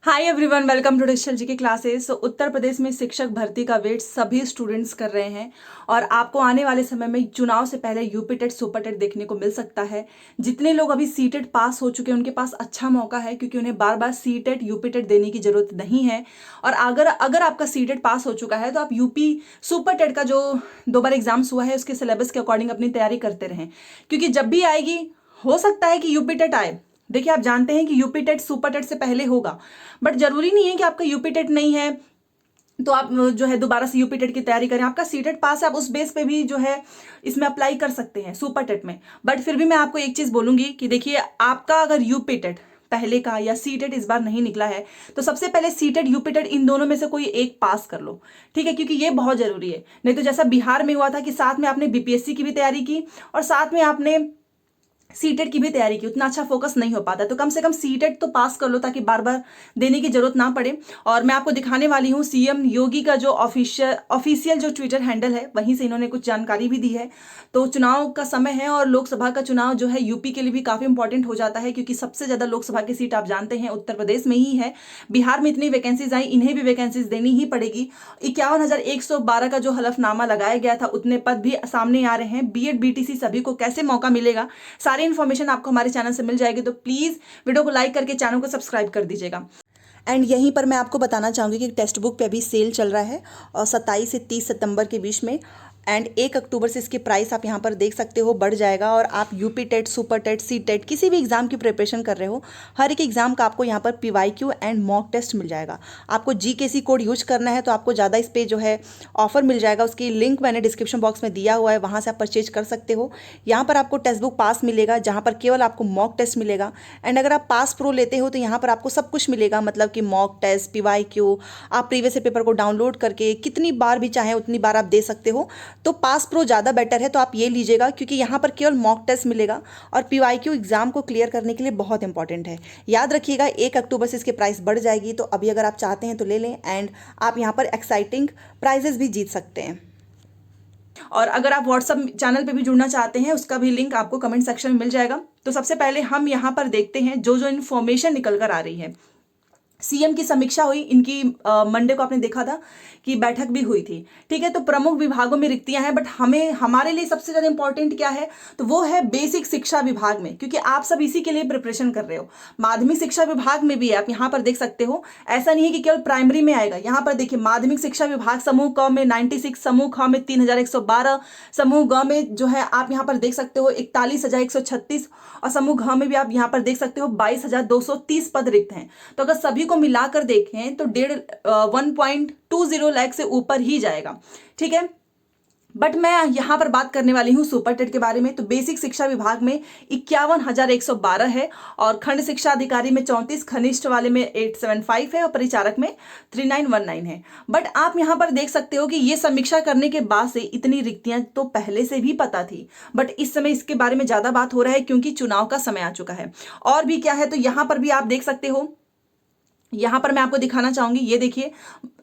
Hi everyone, welcome to digital जी के classes. Uttar Pradesh में शिक्षक भर्ती का वेट सभी स्टूडेंट्स कर रहे हैं और आपको आने वाले समय में चुनाव से पहले यूपी टेट सुपर टेट देखने को मिल सकता है। जितने लोग अभी सी टेट पास हो चुके हैं उनके पास अच्छा मौका है, क्योंकि उन्हें बार बार सी टेट यूपी टेट देने की जरूरत नहीं है। और अगर अगर आपका सी टेट पास हो चुका है तो आप यूपी सुपर टेट का जो 2 बार एग्जाम्स हुआ है उसके सिलेबस के अकॉर्डिंग अपनी तैयारी करते रहें, क्योंकि जब भी आएगी हो सकता है कि यूपी टेट आए। देखिए, आप जानते हैं कि यूपी टेट सुपर टेट से पहले होगा, बट जरूरी नहीं है कि आपका यूपी टेट नहीं है तो आप जो है दोबारा से यूपी टेट की तैयारी करें। आपका सी टेट पास है, आप उस बेस पे भी जो है इसमें अप्लाई कर सकते हैं सुपर टेट में। बट फिर भी मैं आपको एक चीज बोलूंगी कि देखिए, आपका अगर यूपी टेट पहले का या सी टेट इस बार नहीं निकला है तो सबसे पहले सी टेट यूपी टेट इन दोनों में से कोई एक पास कर लो, ठीक है, क्योंकि ये बहुत जरूरी है। नहीं तो जैसा बिहार में हुआ था कि साथ में आपने बीपीएससी की भी तैयारी की और साथ में आपने सीटेट की भी तैयारी की, उतना अच्छा फोकस नहीं हो पाता। तो कम से कम सीटेट तो पास कर लो ताकि बार बार देने की जरूरत ना पड़े। और मैं आपको दिखाने वाली हूँ सीएम योगी का जो ऑफिशियल जो ट्विटर हैंडल है, वहीं से इन्होंने कुछ जानकारी भी दी है। तो चुनाव का समय है और लोकसभा का चुनाव जो है यूपी के लिए भी काफी इंपॉर्टेंट हो जाता है, क्योंकि सबसे ज्यादा लोकसभा की सीट आप जानते हैं उत्तर प्रदेश में ही है। बिहार में इतनी वैकेंसीज आई, इन्हें भी वैकेंसीज देनी ही पड़ेगी। 51,112 का जो हलफनामा लगाया गया था उतने पद भी सामने आ रहे हैं। बीएड बीटीसी सभी को कैसे मौका मिलेगा, सारी इन्फॉर्मेशन आपको हमारे चैनल से मिल जाएगी। तो प्लीज वीडियो को लाइक करके चैनल को सब्सक्राइब कर दीजिएगा। एंड यहीं पर मैं आपको बताना चाहूँगी कि टेक्स्ट बुक पे अभी सेल चल रहा है और 27 से 30 सितंबर के बीच में। एंड 1 अक्टूबर से इसकी प्राइस आप यहाँ पर देख सकते हो बढ़ जाएगा। और आप UP TET, super TET, C TET किसी भी एग्जाम की प्रिपरेशन कर रहे हो, हर एक एग्जाम का आपको यहाँ पर पीवाईक्यू एंड मॉक टेस्ट मिल जाएगा। आपको जीकेसी कोड यूज करना है तो आपको ज़्यादा इस पर जो है ऑफर मिल जाएगा। उसकी लिंक मैंने डिस्क्रिप्शन बॉक्स में दिया हुआ है, वहाँ से आप परचेज कर सकते हो। यहाँ पर आपको टेक्स्ट बुक पास मिलेगा, जहाँ पर केवल आपको मॉक टेस्ट मिलेगा। एंड अगर आप पास प्रो लेते हो तो यहाँ पर आपको सब कुछ मिलेगा, मतलब कि मॉक टेस्ट, पीवाईक्यू, आप प्रीवियस पेपर को डाउनलोड करके कितनी बार भी चाहें उतनी बार आप दे सकते हो। तो पास प्रो ज़्यादा बेटर है, तो आप ये लीजिएगा, क्योंकि यहाँ पर केवल मॉक टेस्ट मिलेगा और पीवाईक्यू एग्जाम को क्लियर करने के लिए बहुत इंपॉर्टेंट है। याद रखिएगा 1 अक्टूबर से इसकी प्राइस बढ़ जाएगी, तो अभी अगर आप चाहते हैं तो ले लें। एंड आप यहाँ पर एक्साइटिंग प्राइजेस भी जीत सकते हैं। और अगर आप व्हाट्सअप चैनल पे भी जुड़ना चाहते हैं, उसका भी लिंक आपको कमेंट सेक्शन में मिल जाएगा। तो सबसे पहले हम यहाँ पर देखते हैं जो जो इन्फॉर्मेशन निकल कर आ रही है। सीएम की समीक्षा हुई, इनकी मंडे को आपने देखा था कि बैठक भी हुई थी, ठीक है। तो प्रमुख विभागों में रिक्तियां हैं, बट हमें हमारे लिए सबसे ज्यादा इंपॉर्टेंट क्या है, तो वो है बेसिक शिक्षा विभाग में, क्योंकि आप सब इसी के लिए प्रिपरेशन कर रहे हो। माध्यमिक शिक्षा विभाग में भी है, आप यहाँ पर देख सकते हो। ऐसा नहीं है कि केवल प्राइमरी में आएगा। यहाँ पर देखिए, माध्यमिक शिक्षा विभाग समूह क में 96, समूह ख में 3,112, समूह ग में जो है आप यहाँ पर देख सकते हो 41,136, और समूह घ में भी आप यहाँ पर देख सकते हो 22,230 पद रिक्त हैं। तो अगर सभी को मिलाकर देखें तो 1.20 लाख से ऊपर ही जाएगा, ठीक है। बट मैं यहां पर बात करने वाली हूं सुपर टेट के बारे में। तो बेसिक शिक्षा विभाग में 51,112 है और खंड शिक्षा अधिकारी में 34, खनिष्ठ वाले में 875 है और परिचारक में 3919 है। बट आप यहां पर देख सकते हो कि ये समीक्षा करने के बाद से इतनी रिक्तियां तो पहले से भी पता थी, बट इस समय इसके बारे में ज्यादा बात हो रहा है क्योंकि चुनाव का समय आ चुका है। और भी क्या है, तो यहां पर भी आप देख सकते हो। यहां पर मैं आपको दिखाना चाहूंगी, ये देखिए,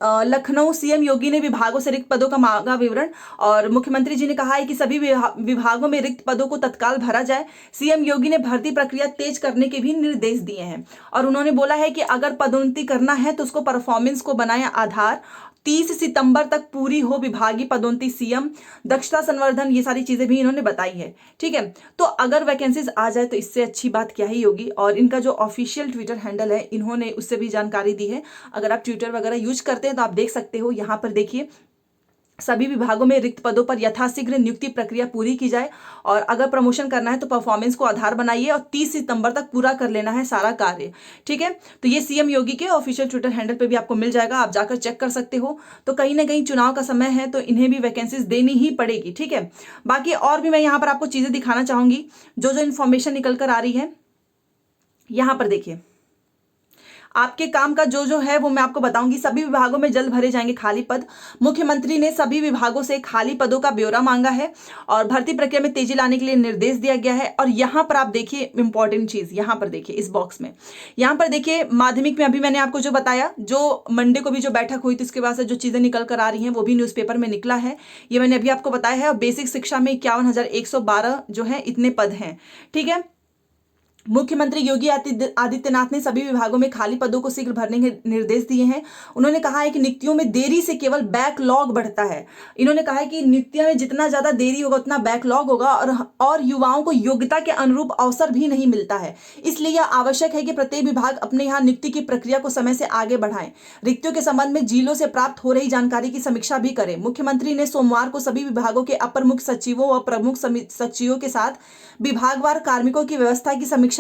लखनऊ सीएम योगी ने विभागों से रिक्त पदों का मांगा विवरण। और मुख्यमंत्री जी ने कहा है कि सभी विभागों में रिक्त पदों को तत्काल भरा जाए। सीएम योगी ने भर्ती प्रक्रिया तेज करने के भी निर्देश दिए हैं और उन्होंने बोला है कि अगर पदोन्नति करना है तो उसको परफॉर्मेंस को बनाए आधार। 30 सितंबर तक पूरी हो विभागीय पदोन्नति, सीएम दक्षता संवर्धन, ये सारी चीजें भी इन्होंने बताई है, ठीक है। तो अगर वैकेंसीज आ जाए तो इससे अच्छी बात क्या ही होगी। और इनका जो ऑफिशियल ट्विटर हैंडल है, इन्होंने उससे भी जानकारी दी है। अगर आप ट्विटर वगैरह यूज करते हैं तो आप देख सकते हो, यहाँ पर देखिए, सभी विभागों में रिक्त पदों पर यथाशीघ्र नियुक्ति प्रक्रिया पूरी की जाए और अगर प्रमोशन करना है तो परफॉर्मेंस को आधार बनाइए और 30 सितंबर तक पूरा कर लेना है सारा कार्य, ठीक है। तो ये सीएम योगी के ऑफिशियल ट्विटर हैंडल पे भी आपको मिल जाएगा, आप जाकर चेक कर सकते हो। तो कहीं ना कहीं चुनाव का समय है तो इन्हें भी वैकेंसीज देनी ही पड़ेगी, ठीक है। बाकी और भी मैं यहाँ पर आपको चीजें दिखाना चाहूंगी जो जो इन्फॉर्मेशन निकल कर आ रही है। यहाँ पर देखिए, आपके काम का जो जो है वो मैं आपको बताऊंगी। सभी विभागों में जल्द भरे जाएंगे खाली पद। मुख्यमंत्री ने सभी विभागों से खाली पदों का ब्यौरा मांगा है और भर्ती प्रक्रिया में तेजी लाने के लिए निर्देश दिया गया है। और यहां पर आप देखिए इंपॉर्टेंट चीज, यहां पर देखिए इस बॉक्स में, यहां पर देखिए माध्यमिक में अभी मैंने आपको जो बताया, जो मंडे को भी जो बैठक हुई थी उसके बाद से जो चीजें निकल कर आ रही हैं वो भी न्यूज़पेपर में निकला है, ये मैंने अभी आपको बताया है। और बेसिक शिक्षा में 51,112 जो है इतने पद हैं, ठीक है। मुख्यमंत्री योगी आदित्यनाथ ने सभी विभागों में खाली पदों को शीघ्र भरने के निर्देश दिए हैं। उन्होंने कहा है कि नियुक्तियों में देरी से केवल बैकलॉग बढ़ता है। इन्होंने कहा है कि नियुक्तियों में जितना ज्यादा देरी होगा उतना बैकलॉग होगा और युवाओं को योग्यता के अनुरूप अवसर भी नहीं मिलता है। इसलिए यह आवश्यक है कि प्रत्येक विभाग अपने यहाँ नियुक्ति की प्रक्रिया को समय से आगे बढ़ाएं। रिक्तियों के संबंध में जिलों से प्राप्त हो रही जानकारी की समीक्षा भी करें। मुख्यमंत्री ने सोमवार को सभी विभागों के अपर मुख्य सचिवों व प्रमुख सचिवों के साथ विभागवार कार्मिकों की व्यवस्था की समीक्षा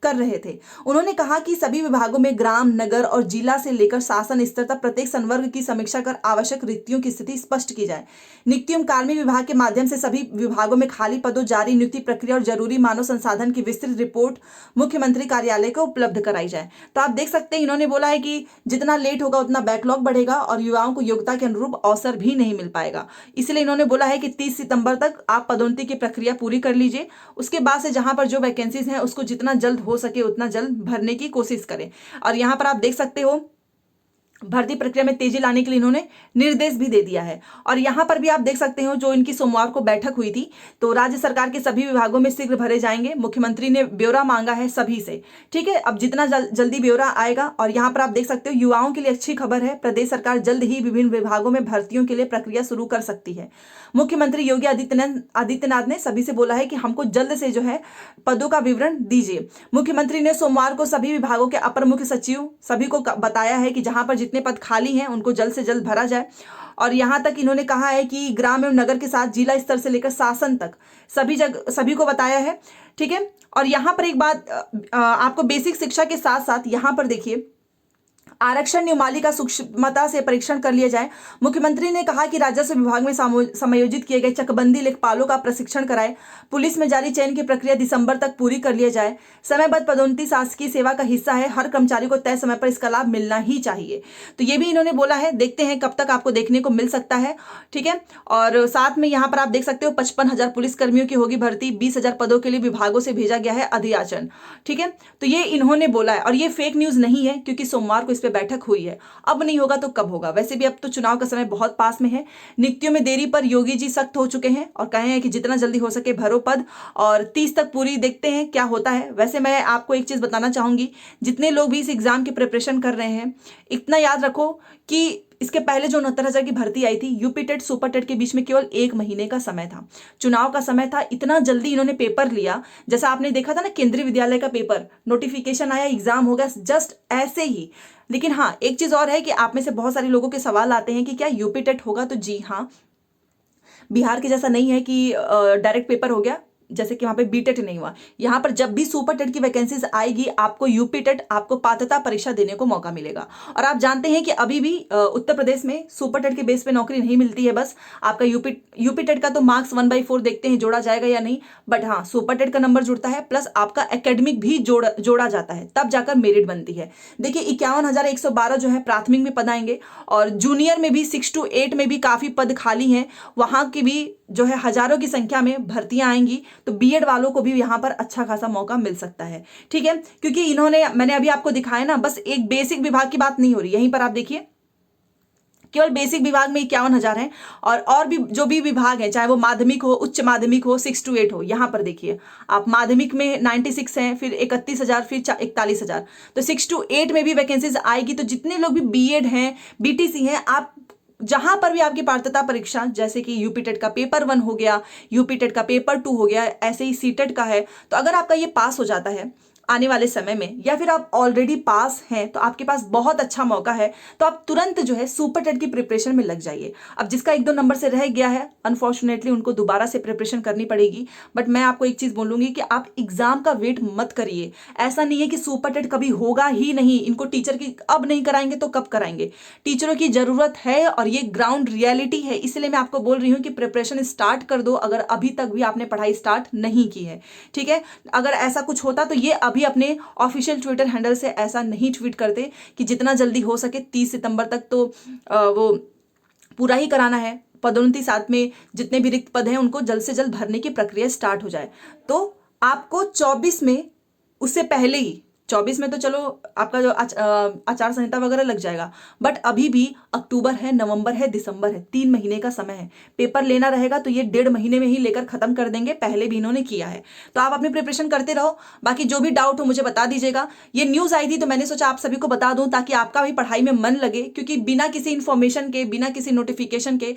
कर रहे थे। उन्होंने कहा कि सभी विभागों में ग्राम, नगर और जिला से लेकर शासन स्तर तक प्रत्येक संवर्ग की समीक्षा कर आवश्यक रिक्तियों की स्थिति स्पष्ट की जाए। नियुक्ति एवं कार्मिक विभाग के माध्यम से सभी विभागों में खाली पदों, जारी नियुक्ति प्रक्रिया और जरूरी मानव संसाधन की विस्तृत रिपोर्ट मुख्यमंत्री कार्यालय को उपलब्ध कराई जाए। तो आप देख सकते हैं, इन्होंने बोला है कि जितना लेट होगा उतना बैकलॉग बढ़ेगा और युवाओं को योग्यता के अनुरूप अवसर भी नहीं मिल पाएगा। इसलिए इन्होंने बोला है कि 30 सितंबर तक आप पदोन्नति की प्रक्रिया पूरी कर लीजिए। उसके बाद से जहां पर जो वैकेंसीज हैं उसको जितना जल्द हो सके उतना जल्द भरने की कोशिश करें। और यहां पर आप देख सकते हो भर्ती प्रक्रिया में तेजी लाने के लिए इन्होंने निर्देश भी दे दिया है। और यहां पर भी आप देख सकते हो जो इनकी सोमवार को बैठक हुई थी, तो राज्य सरकार के सभी विभागों में शीघ्र भरे जाएंगे। मुख्यमंत्री ने ब्यौरा मांगा है सभी से, ठीक है। अब जितना जल्दी ब्यौरा आएगा। और यहां पर आप देख सकते हो युवाओं के लिए अच्छी खबर है, प्रदेश सरकार जल्द ही विभिन्न विभागों में भर्तियों के लिए प्रक्रिया शुरू कर सकती है। मुख्यमंत्री योगी आदित्यनाथ ने सभी से बोला है कि हमको जल्द से जो है पदों का विवरण दीजिए। मुख्यमंत्री ने सोमवार को सभी विभागों के अपर मुख्य सचिव सभी को बताया है कि जहां पर जितने पद खाली हैं उनको जल्द से जल्द भरा जाए। और यहां तक इन्होंने कहा है कि ग्राम एवं नगर के साथ जिला स्तर से लेकर शासन तक सभी को बताया है, ठीक है। और यहां पर एक बात आपको बेसिक शिक्षा के साथ साथ यहां पर देखिए आरक्षण नियमावली का सूक्ष्मता से परीक्षण कर लिया जाए। मुख्यमंत्री ने कहा कि राजस्व विभाग में समायोजित किए गए चकबंदी लेखपालों का प्रशिक्षण कराए। पुलिस में जारी चयन की प्रक्रिया दिसंबर तक पूरी कर लिया जाए। समयबद्ध पदोन्नति शासकीय सेवा का हिस्सा है, हर कर्मचारी को तय समय पर इसका लाभ मिलना ही चाहिए। तो ये भी इन्होंने बोला है, देखते हैं कब तक आपको देखने को मिल सकता है, ठीक है। और साथ में यहाँ पर आप देख सकते हो 55,000 पुलिसकर्मियों की होगी भर्ती, 20,000 पदों के लिए विभागों से भेजा गया है अधियाचन, ठीक है। तो ये इन्होंने बोला है और ये फेक न्यूज नहीं है, क्योंकि सोमवार को इस पे बैठक हुई है। अब नहीं होगा तो कब होगा? वैसे भी अब तो चुनाव का समय बहुत पास में है। नियुक्तियों में देरी पर योगी जी सख्त हो चुके हैं और कहे हैं कि जितना जल्दी हो सके भरो पद, और 30 तक पूरी देखते हैं क्या होता है। वैसे मैं आपको एक चीज बताना चाहूंगी, जितने लोग भी इस एग्जाम की प्रिपरेशन कर रहे हैं, इतना याद रखो कि इसके पहले जो 69,000 की भर्ती आई थी, यूपी टेट सुपर टेट के बीच में केवल 1 महीने का समय था, चुनाव का समय था। इतना जल्दी इन्होंने पेपर लिया, जैसा आपने देखा था ना केंद्रीय विद्यालय का पेपर, नोटिफिकेशन आया, एग्जाम हो गया, जस्ट ऐसे ही। लेकिन हाँ, एक चीज और है कि आप में से बहुत सारे लोगों के सवाल आते हैं कि क्या यूपी टेट होगा? तो जी हाँ, बिहार के जैसा नहीं है कि डायरेक्ट पेपर हो गया, जैसे कि वहां पे बीटेट नहीं हुआ। यहाँ पर जब भी सुपर टेट की वैकेंसीज आएगी, आपको यूपी टेट, आपको पात्रता परीक्षा देने को मौका मिलेगा। और आप जानते हैं कि अभी भी उत्तर प्रदेश में सुपर टेट के बेस पे नौकरी नहीं मिलती है। बस आपका यूपी टेट का तो मार्क्स 1/4 देखते हैं जोड़ा जाएगा या नहीं, बट हाँ सुपर टेट का नंबर जुड़ता है, प्लस आपका एकेडमिक भी जोड़ा जाता है, तब जाकर मेरिट बनती है। देखिए 51,112 जो है प्राथमिक में पद आएंगे, और जूनियर में भी 6 to 8 में भी काफी पद खाली हैं, वहां की भी जो है हजारों की संख्या में भर्तियां आएंगी। तो बीएड वालों को भी यहां पर अच्छा खासा मौका मिल सकता है, ठीक है। क्योंकि मैंने अभी आपको दिखाया ना, बस एक बेसिक विभाग की बात नहीं हो रही, यहीं पर आप देखिए केवल बेसिक विभाग में 51,000 हैं, और भी जो भी विभाग है, चाहे वो माध्यमिक हो, उच्च माध्यमिक हो, 6 to 8 हो, यहां पर देखिए आप माध्यमिक में 96 हैं, फिर 31,000, फिर 41,000। तो 6 to 8 में भी वैकेंसीज आएगी। तो जितने लोग भी बीएड हैं, बीटीसी हैं, आप जहां पर भी आपकी पात्रता परीक्षा, जैसे कि यूपी टेट का पेपर 1 हो गया, यूपी टेट का पेपर 2 हो गया, ऐसे ही सीटेट का है, तो अगर आपका ये पास हो जाता है आने वाले समय में, या फिर आप ऑलरेडी पास हैं, तो आपके पास बहुत अच्छा मौका है। तो आप तुरंत जो है सुपर टेट की प्रिपरेशन में लग जाइए। अब जिसका 1-2 नंबर से रह गया है, अनफॉर्चुनेटली उनको दोबारा से प्रिपरेशन करनी पड़ेगी। बट मैं आपको एक चीज बोलूंगी कि आप एग्जाम का वेट मत करिए। ऐसा नहीं है कि सुपर टेट कभी होगा ही नहीं, इनको टीचर की अब नहीं कराएंगे तो कब कराएंगे? टीचरों की जरूरत है, और ये ग्राउंड रियलिटी है। इसलिए मैं आपको बोल रही हूँ कि प्रिपरेशन स्टार्ट कर दो, अगर अभी तक भी आपने पढ़ाई स्टार्ट नहीं की है, ठीक है। अगर ऐसा कुछ होता तो ये अभी अपने ऑफिशियल ट्विटर हैंडल से ऐसा नहीं ट्वीट करते कि जितना जल्दी हो सके 30 सितंबर तक तो वो पूरा ही कराना है पदोन्नति, साथ में जितने भी रिक्त पद हैं उनको जल्द से जल्द भरने की प्रक्रिया स्टार्ट हो जाए। तो आपको 24 में, उससे पहले ही 24 में तो चलो आपका जो आचार संहिता वगैरह लग जाएगा, बट अभी भी अक्टूबर है, नवंबर है, दिसंबर है, 3 महीने का समय है। पेपर लेना रहेगा तो ये 1.5 महीने में ही लेकर खत्म कर देंगे, पहले भी इन्होंने किया है। तो आप अपनी प्रिपरेशन करते रहो, बाकी जो भी डाउट हो मुझे बता दीजिएगा। ये न्यूज़ आई थी तो मैंने सोचा आप सभी को बता दूं ताकि आपका भी पढ़ाई में मन लगे, क्योंकि बिना किसी इन्फॉर्मेशन के, बिना किसी नोटिफिकेशन के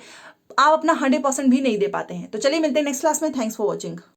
आप अपना 100% भी नहीं दे पाते हैं। तो चलिए मिलते हैं नेक्स्ट क्लास में। Thanks for watching.